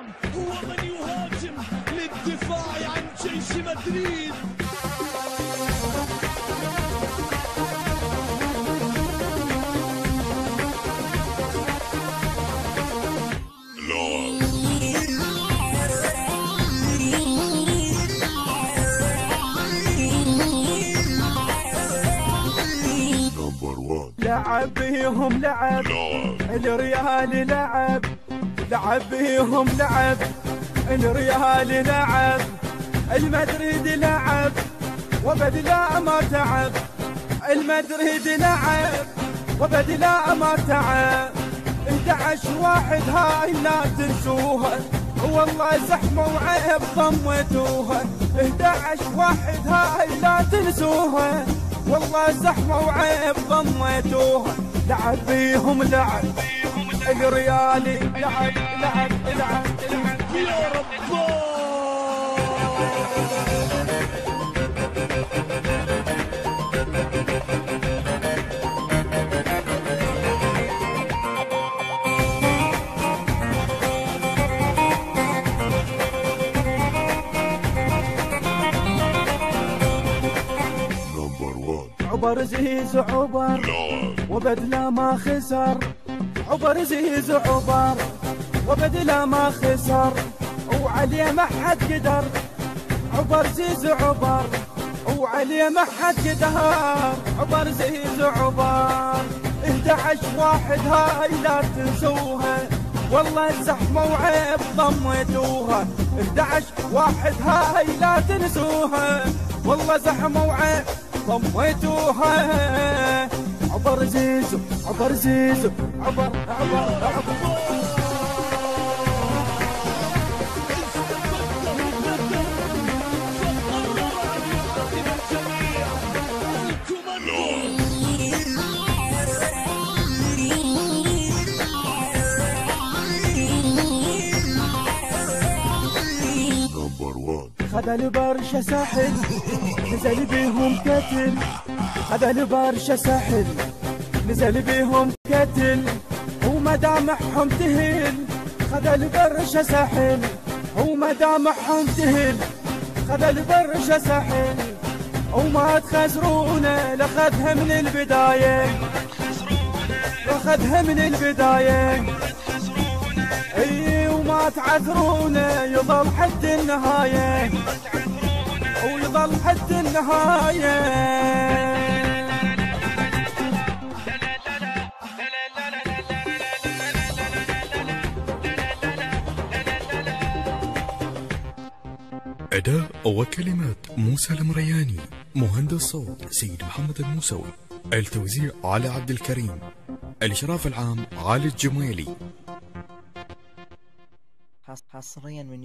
العالم هو من يهاجم للدفاع عن جيش مدريد. لعب بيهم لعب الريال لعب بيهم لعب الريال لعب المدريد لعب وبدلا ما تعب المدريد لعب وبدلا ما تعب 11-1 هاي لا تنسوها والله زحمة وعيب ضمتوها 11-1 هاي لا تنسوها والله زحمة وعيب ضميتوها لعب بيهم لعب الريالي لعب يا رب. عبر زيز عبر وبدلا ما خسر عبر زيز عبر وبدلا ما خسر وعليه ما حد قدر عبر زيز عبر وعليه ما حد قدر عبر زيز عبر 11-1 هاي لا تنسوها والله الزحمة وعيب ضميتوها 11-1 هاي لا تنسوها والله زحمة وعيب ضميتوها عبر زيزو عبر زيزو عبر خذ البرشا ساحل نزل بيهم كتل خذ البرشا ساحل نزل بيهم كتل ومدامعهم تهل خذ البرشا ساحل ومدامعهم تهل خذ البرشا ساحل وما تخسرونا لخذها من البداية لخذها من البداية اي وما تعثرونا يظل حد النهاية ويظل حد النهاية. أداء وكلمات موسى المرياني، مهندس صوت سيد محمد الموسوي، التوزيع علي عبد الكريم، الإشراف العام علي الجميلي. حصريا من